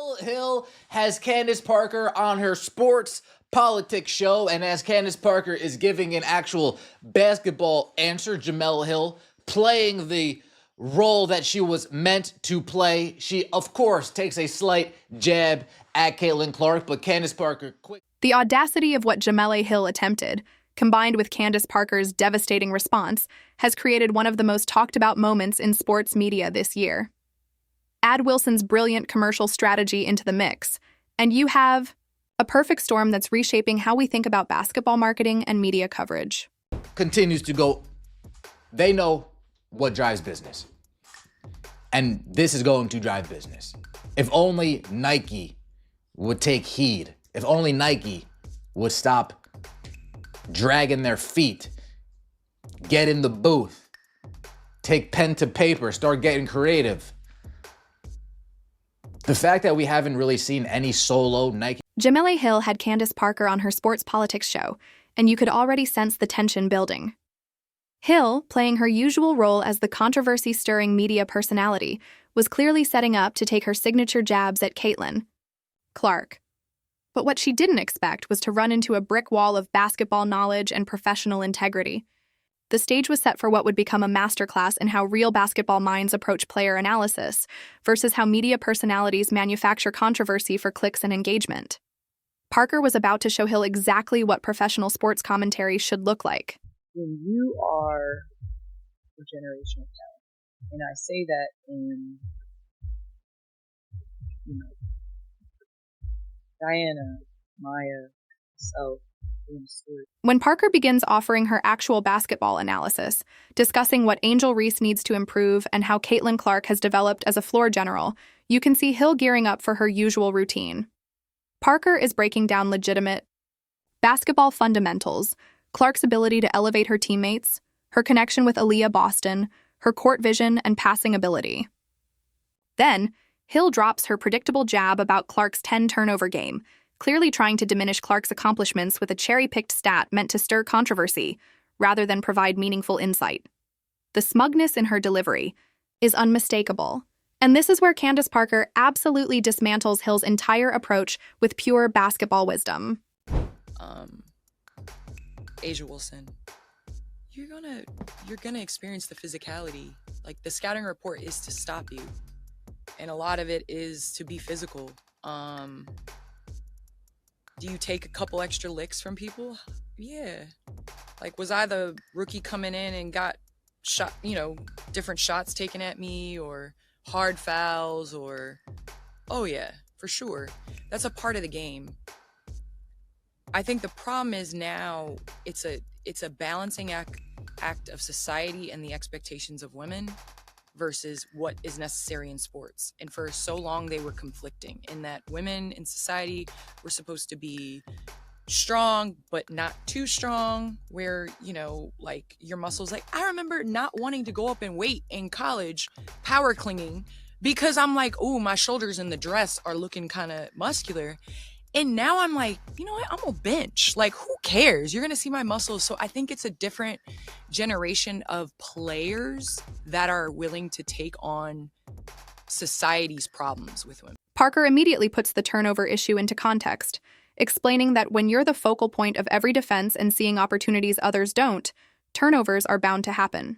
Jemele Hill has Candace Parker on her sports politics show, and as Candace Parker is giving an actual basketball answer, Jemele Hill playing the role that she was meant to play. She, of course, takes a slight jab at Caitlin Clark, but Candace Parker quick. The audacity of what Jemele Hill attempted, combined with Candace Parker's devastating response, has created one of the most talked about moments in sports media this year. Add Wilson's brilliant commercial strategy into the mix, and you have a perfect storm that's reshaping how we think about basketball marketing and media coverage. Continues to go, they know what drives business. And this is going to drive business. If only Nike would take heed. If only Nike would stop dragging their feet, get in the booth, take pen to paper, start getting creative. The fact that we haven't really seen any solo Nike. Jemele Hill had Candace Parker on her sports politics show, and you could already sense the tension building. Hill, playing her usual role as the controversy-stirring media personality, was clearly setting up to take her signature jabs at Caitlin Clark. But what she didn't expect was to run into a brick wall of basketball knowledge and professional integrity. The stage was set for what would become a masterclass in how real basketball minds approach player analysis versus how media personalities manufacture controversy for clicks and engagement. Parker was about to show Hill exactly what professional sports commentary should look like. When you are a generational talent, and I say that in, Diana, Maya, myself, when Parker begins offering her actual basketball analysis, discussing what Angel Reese needs to improve and how Caitlin Clark has developed as a floor general, you can see Hill gearing up for her usual routine. Parker is breaking down legitimate basketball fundamentals, Clark's ability to elevate her teammates, her connection with Aaliyah Boston, her court vision and passing ability. Then, Hill drops her predictable jab about Clark's 10-turnover game, clearly trying to diminish Clark's accomplishments with a cherry-picked stat meant to stir controversy, rather than provide meaningful insight. The smugness in her delivery is unmistakable, and this is where Candace Parker absolutely dismantles Hill's entire approach with pure basketball wisdom. Asia Wilson, you're gonna experience the physicality. Like, the scouting report is to stop you, and a lot of it is to be physical. Do you take a couple extra licks from people? Yeah. Like, was I the rookie coming in and got shot, different shots taken at me or hard fouls or, oh yeah, for sure. That's a part of the game. I think the problem is now it's a balancing act of society and the expectations of women versus what is necessary in sports. And for so long, they were conflicting in that women in society were supposed to be strong, but not too strong, where, like, your muscles, like, I remember not wanting to go up in weight in college, power clinging, because I'm like, oh, my shoulders in the dress are looking kind of muscular. And now I'm like, you know what? I'm gonna bench. Like, who cares? You're gonna see my muscles. So I think it's a different generation of players that are willing to take on society's problems with women. Parker immediately puts the turnover issue into context, explaining that when you're the focal point of every defense and seeing opportunities others don't, turnovers are bound to happen.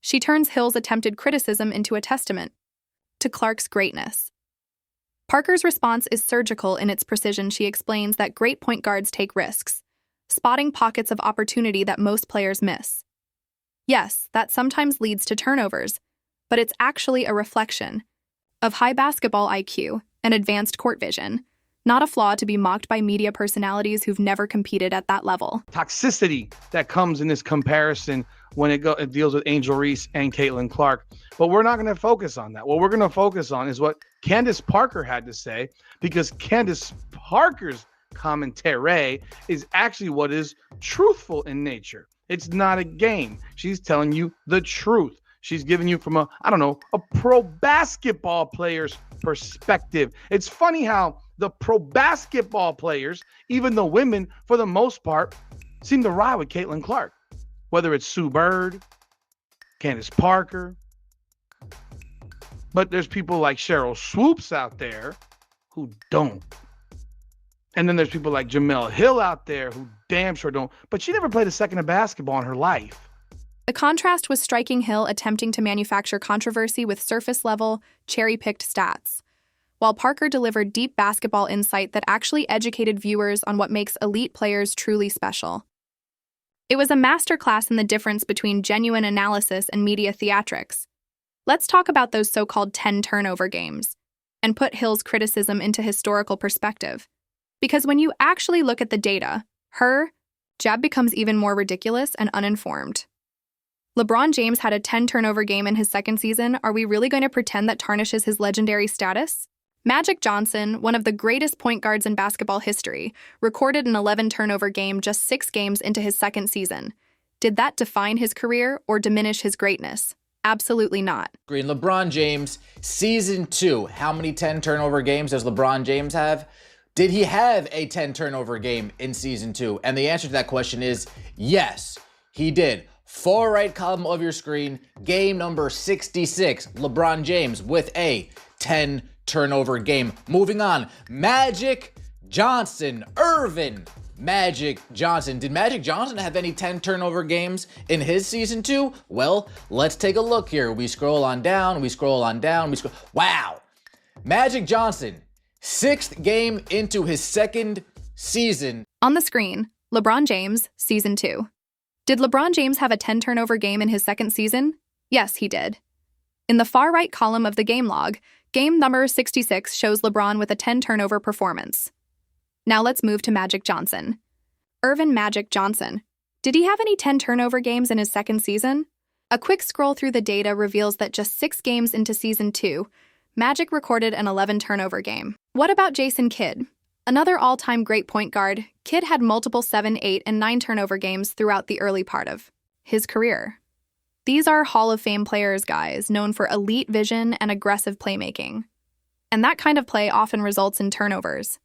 She turns Hill's attempted criticism into a testament to Clark's greatness. Parker's response is surgical in its precision. She explains that great point guards take risks, spotting pockets of opportunity that most players miss. Yes, that sometimes leads to turnovers, but it's actually a reflection of high basketball IQ and advanced court vision, not a flaw to be mocked by media personalities who've never competed at that level. Toxicity that comes in this comparison when it deals with Angel Reese and Caitlin Clark. But we're not going to focus on that. What we're going to focus on is what Candace Parker had to say, because Candace Parker's commentary is actually what is truthful in nature. It's not a game. She's telling you the truth. She's giving you from a pro basketball player's perspective. It's funny how the pro basketball players, even the women, for the most part, seem to ride with Caitlin Clark. Whether it's Sue Bird, Candace Parker, but there's people like Cheryl Swoops out there who don't. And then there's people like Jemele Hill out there who damn sure don't. But she never played a second of basketball in her life. The contrast was striking. Hill attempting to manufacture controversy with surface-level, cherry-picked stats, while Parker delivered deep basketball insight that actually educated viewers on what makes elite players truly special. It was a masterclass in the difference between genuine analysis and media theatrics. Let's talk about those so-called 10-turnover games and put Hill's criticism into historical perspective. Because when you actually look at the data, her jab becomes even more ridiculous and uninformed. LeBron James had a 10-turnover game in his second season. Are we really going to pretend that tarnishes his legendary status? Magic Johnson, one of the greatest point guards in basketball history, recorded an 11-turnover game just 6 games into his second season. Did that define his career or diminish his greatness? Absolutely not. Green, LeBron James, season 2, how many 10-turnover games does LeBron James have? Did he have a 10-turnover game in season 2? And the answer to that question is yes, he did. Far right column of your screen, game number 66, LeBron James with a 10-turnover game. Moving on, Magic Johnson, Irvin Magic Johnson. Did Magic Johnson have any 10-turnover games in his season 2? Well, let's take a look here. We scroll on down, Wow! Magic Johnson, 6th game into his second season. On the screen, LeBron James, season 2. Did LeBron James have a 10-turnover game in his second season? Yes, he did. In the far right column of the game log, game number 66 shows LeBron with a 10-turnover performance. Now let's move to Magic Johnson. Irvin Magic Johnson. Did he have any 10-turnover games in his second season? A quick scroll through the data reveals that just 6 games into season 2, Magic recorded an 11-turnover game. What about Jason Kidd? Another all-time great point guard, Kidd had multiple 7, 8, and 9-turnover games throughout the early part of his career. These are Hall of Fame players, guys, known for elite vision and aggressive playmaking. And that kind of play often results in turnovers.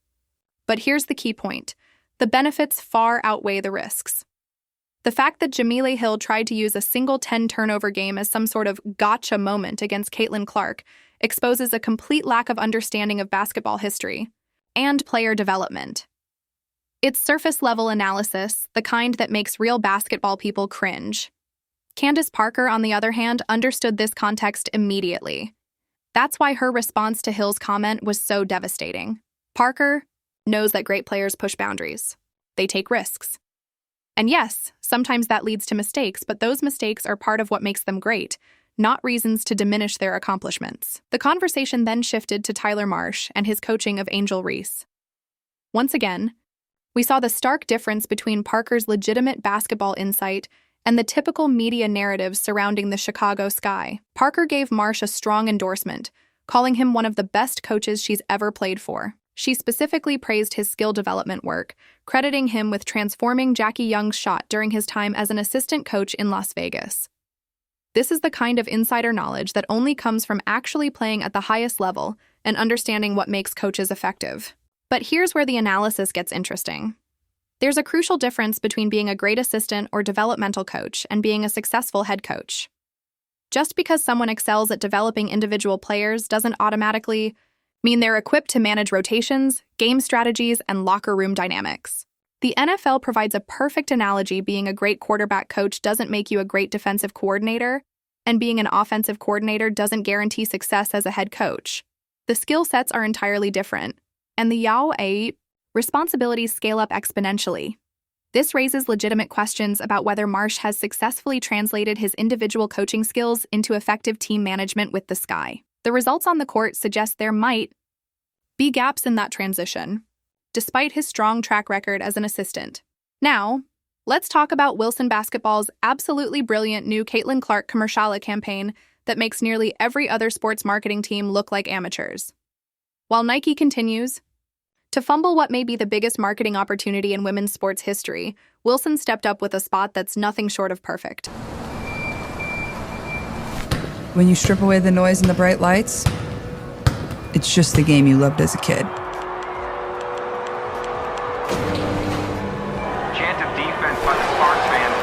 But here's the key point. The benefits far outweigh the risks. The fact that Jemele Hill tried to use a single 10-turnover game as some sort of gotcha moment against Caitlin Clark exposes a complete lack of understanding of basketball history and player development. It's surface-level analysis, the kind that makes real basketball people cringe. Candace Parker, on the other hand, understood this context immediately. That's why her response to Hill's comment was so devastating. Parker knows that great players push boundaries. They take risks. And yes, sometimes that leads to mistakes, but those mistakes are part of what makes them great, not reasons to diminish their accomplishments. The conversation then shifted to Tyler Marsh and his coaching of Angel Reese. Once again, we saw the stark difference between Parker's legitimate basketball insight and the typical media narratives surrounding the Chicago Sky. Parker gave Marsh a strong endorsement, calling him one of the best coaches she's ever played for. She specifically praised his skill development work, crediting him with transforming Jackie Young's shot during his time as an assistant coach in Las Vegas. This is the kind of insider knowledge that only comes from actually playing at the highest level and understanding what makes coaches effective. But here's where the analysis gets interesting. There's a crucial difference between being a great assistant or developmental coach and being a successful head coach. Just because someone excels at developing individual players doesn't automatically mean they're equipped to manage rotations, game strategies, and locker room dynamics. The NFL provides a perfect analogy. Being a great quarterback coach doesn't make you a great defensive coordinator, and being an offensive coordinator doesn't guarantee success as a head coach. The skill sets are entirely different, and the responsibilities scale up exponentially. This raises legitimate questions about whether Marsh has successfully translated his individual coaching skills into effective team management with the Sky. The results on the court suggest there might be gaps in that transition, despite his strong track record as an assistant. Now, let's talk about Wilson Basketball's absolutely brilliant new Caitlin Clark commerciale campaign that makes nearly every other sports marketing team look like amateurs. While Nike continues to fumble what may be the biggest marketing opportunity in women's sports history, Wilson stepped up with a spot that's nothing short of perfect. When you strip away the noise and the bright lights, it's just the game you loved as a kid. Chance of defense by the Sparks fans.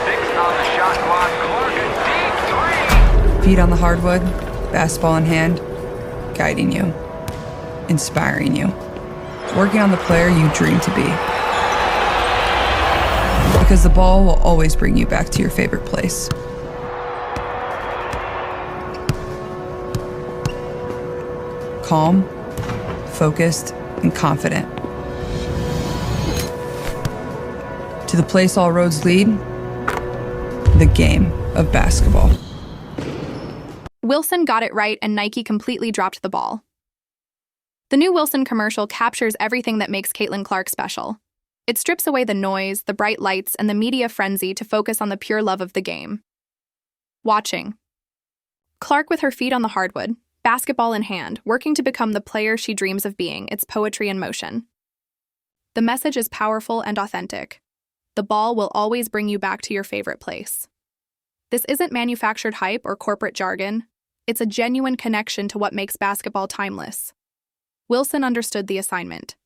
6 on the shot clock. Clark, a deep 3. Feet on the hardwood, basketball in hand, guiding you. inspiring you, working on the player you dream to be. Because the ball will always bring you back to your favorite place. Calm, focused, and confident. To the place all roads lead, the game of basketball. Wilson got it right and Nike completely dropped the ball. The new Wilson commercial captures everything that makes Caitlin Clark special. It strips away the noise, the bright lights, and the media frenzy to focus on the pure love of the game. Watching. Clark with her feet on the hardwood, basketball in hand, working to become the player she dreams of being, its poetry in motion. The message is powerful and authentic. The ball will always bring you back to your favorite place. This isn't manufactured hype or corporate jargon. It's a genuine connection to what makes basketball timeless. Wilson understood the assignment.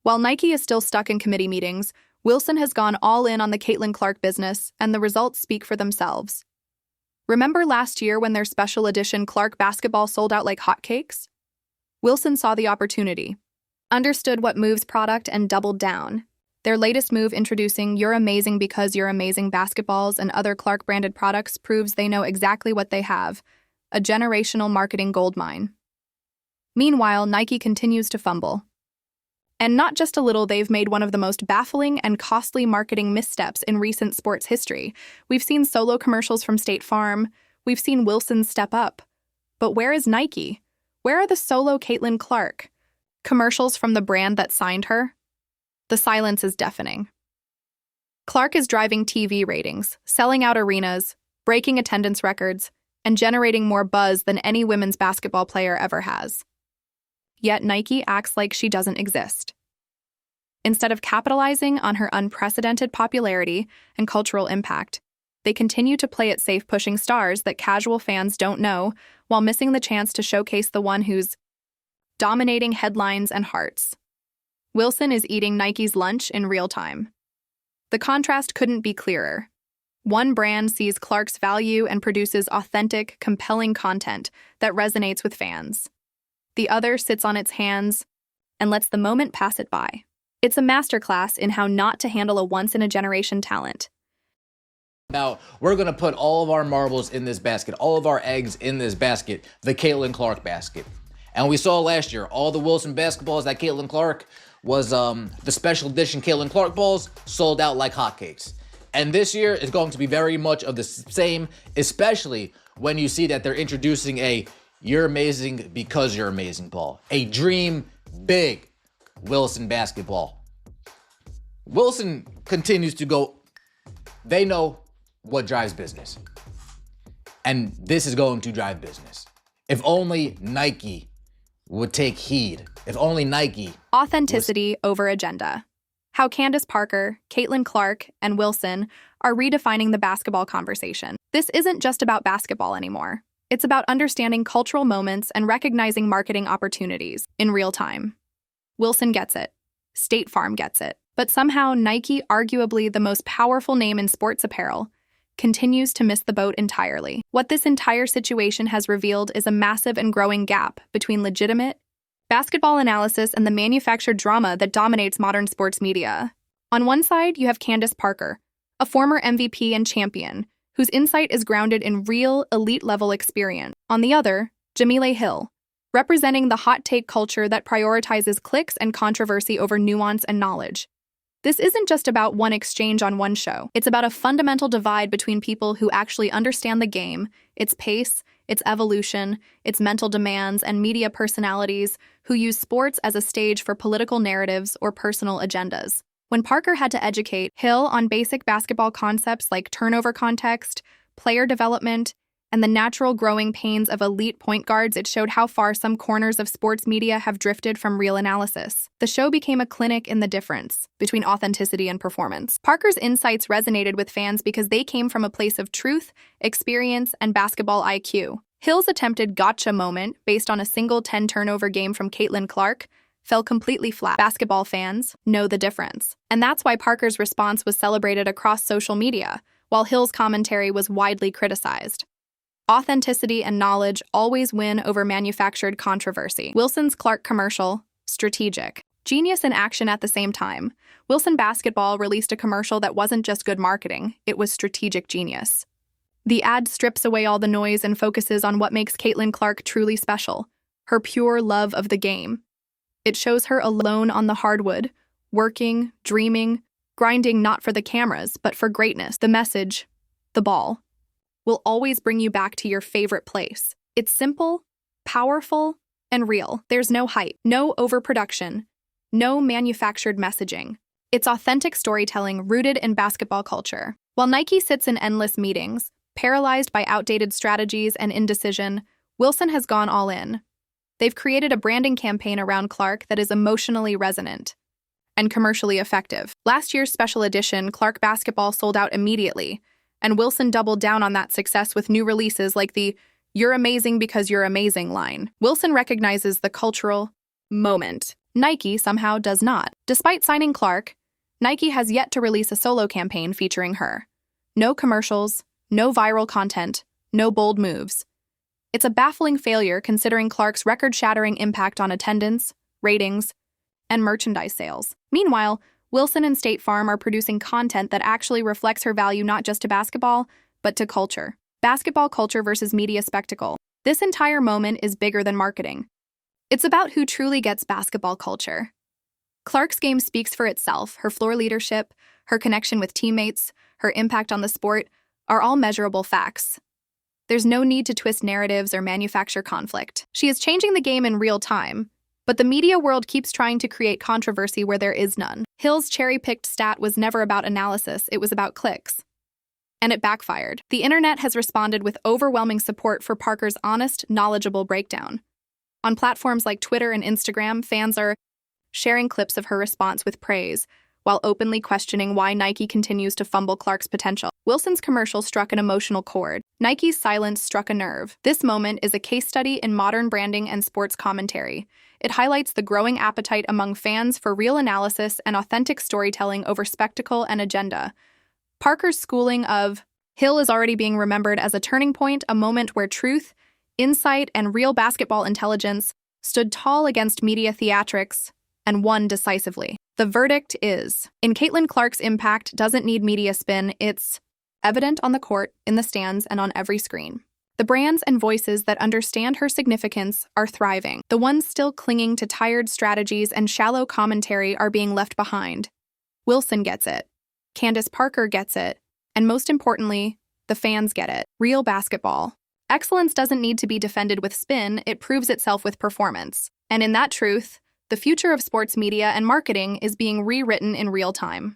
While Nike is still stuck in committee meetings, Wilson has gone all in on the Caitlin Clark business, and the results speak for themselves. Remember last year when their special edition Clark basketball sold out like hotcakes? Wilson saw the opportunity, understood what moves product, and doubled down. Their latest move introducing You're Amazing Because You're Amazing basketballs and other Clark-branded products proves they know exactly what they have, a generational marketing goldmine. Meanwhile, Nike continues to fumble. And not just a little, they've made one of the most baffling and costly marketing missteps in recent sports history. We've seen solo commercials from State Farm. We've seen Wilson step up. But where is Nike? Where are the solo Caitlin Clark commercials from the brand that signed her? The silence is deafening. Clark is driving TV ratings, selling out arenas, breaking attendance records, and generating more buzz than any women's basketball player ever has. Yet Nike acts like she doesn't exist. Instead of capitalizing on her unprecedented popularity and cultural impact, they continue to play it safe, pushing stars that casual fans don't know, while missing the chance to showcase the one who's dominating headlines and hearts. Wilson is eating Nike's lunch in real time. The contrast couldn't be clearer. One brand sees Clark's value and produces authentic, compelling content that resonates with fans. The other sits on its hands and lets the moment pass it by. It's a masterclass in how not to handle a once-in-a-generation talent. Now, we're going to put all of our marbles in this basket, all of our eggs in this basket, the Caitlin Clark basket. And we saw last year, all the Wilson basketballs that Caitlin Clark was, the special edition Caitlin Clark balls sold out like hotcakes. And this year is going to be very much of the same, especially when you see that they're introducing a You're Amazing Because You're Amazing ball, a dream big Wilson basketball. Wilson continues to go, they know what drives business. And this is going to drive business. If only Nike would take heed. If only Nike. Authenticity over agenda. How Candace Parker, Caitlin Clark, and Wilson are redefining the basketball conversation. This isn't just about basketball anymore. It's about understanding cultural moments and recognizing marketing opportunities in real time. Wilson gets it. State Farm gets it. But somehow Nike, arguably the most powerful name in sports apparel, continues to miss the boat entirely. What this entire situation has revealed is a massive and growing gap between legitimate basketball analysis and the manufactured drama that dominates modern sports media. On one side, you have Candace Parker, a former MVP and champion, whose insight is grounded in real, elite-level experience. On the other, Jemele Hill, representing the hot take culture that prioritizes clicks and controversy over nuance and knowledge. This isn't just about one exchange on one show. It's about a fundamental divide between people who actually understand the game, its pace, its evolution, its mental demands, and media personalities who use sports as a stage for political narratives or personal agendas. When Parker had to educate Hill on basic basketball concepts like turnover context, player development, and the natural growing pains of elite point guards, it showed how far some corners of sports media have drifted from real analysis. The show became a clinic in the difference between authenticity and performance. Parker's insights resonated with fans because they came from a place of truth, experience, and basketball IQ. Hill's attempted gotcha moment, based on a single 10-turnover game from Caitlin Clark, fell completely flat. Basketball fans know the difference. And that's why Parker's response was celebrated across social media, while Hill's commentary was widely criticized. Authenticity and knowledge always win over manufactured controversy. Wilson's Clark commercial, strategic. Genius and action at the same time. Wilson Basketball released a commercial that wasn't just good marketing, it was strategic genius. The ad strips away all the noise and focuses on what makes Caitlin Clark truly special, her pure love of the game. It shows her alone on the hardwood, working, dreaming, grinding not for the cameras, but for greatness. The message, the ball, will always bring you back to your favorite place. It's simple, powerful, and real. There's no hype, no overproduction, no manufactured messaging. It's authentic storytelling rooted in basketball culture. While Nike sits in endless meetings, paralyzed by outdated strategies and indecision, Wilson has gone all in. They've created a branding campaign around Clark that is emotionally resonant and commercially effective. Last year's special edition, Clark Basketball, sold out immediately, and Wilson doubled down on that success with new releases like the "You're amazing because you're amazing" line. Wilson recognizes the cultural moment. Nike somehow does not. Despite signing Clark, Nike has yet to release a solo campaign featuring her. No commercials, no viral content, no bold moves. It's a baffling failure considering Clark's record-shattering impact on attendance, ratings, and merchandise sales. Meanwhile, Wilson and State Farm are producing content that actually reflects her value not just to basketball, but to culture. Basketball culture versus media spectacle. This entire moment is bigger than marketing. It's about who truly gets basketball culture. Clark's game speaks for itself. Her floor leadership, her connection with teammates, her impact on the sport are all measurable facts. There's no need to twist narratives or manufacture conflict. She is changing the game in real time, but the media world keeps trying to create controversy where there is none. Hill's cherry-picked stat was never about analysis, it was about clicks. And it backfired. The internet has responded with overwhelming support for Parker's honest, knowledgeable breakdown. On platforms like Twitter and Instagram, fans are sharing clips of her response with praise, while openly questioning why Nike continues to fumble Clark's potential. Wilson's commercial struck an emotional chord. Nike's silence struck a nerve. This moment is a case study in modern branding and sports commentary. It highlights the growing appetite among fans for real analysis and authentic storytelling over spectacle and agenda. Parker's schooling of Hill is already being remembered as a turning point, a moment where truth, insight, and real basketball intelligence stood tall against media theatrics and won decisively. The verdict is, in Caitlin Clark's impact doesn't need media spin, it's evident on the court, in the stands, and on every screen. The brands and voices that understand her significance are thriving. The ones still clinging to tired strategies and shallow commentary are being left behind. Wilson gets it. Candace Parker gets it. And most importantly, the fans get it. Real basketball. Excellence doesn't need to be defended with spin, it proves itself with performance. And in that truth, the future of sports media and marketing is being rewritten in real time.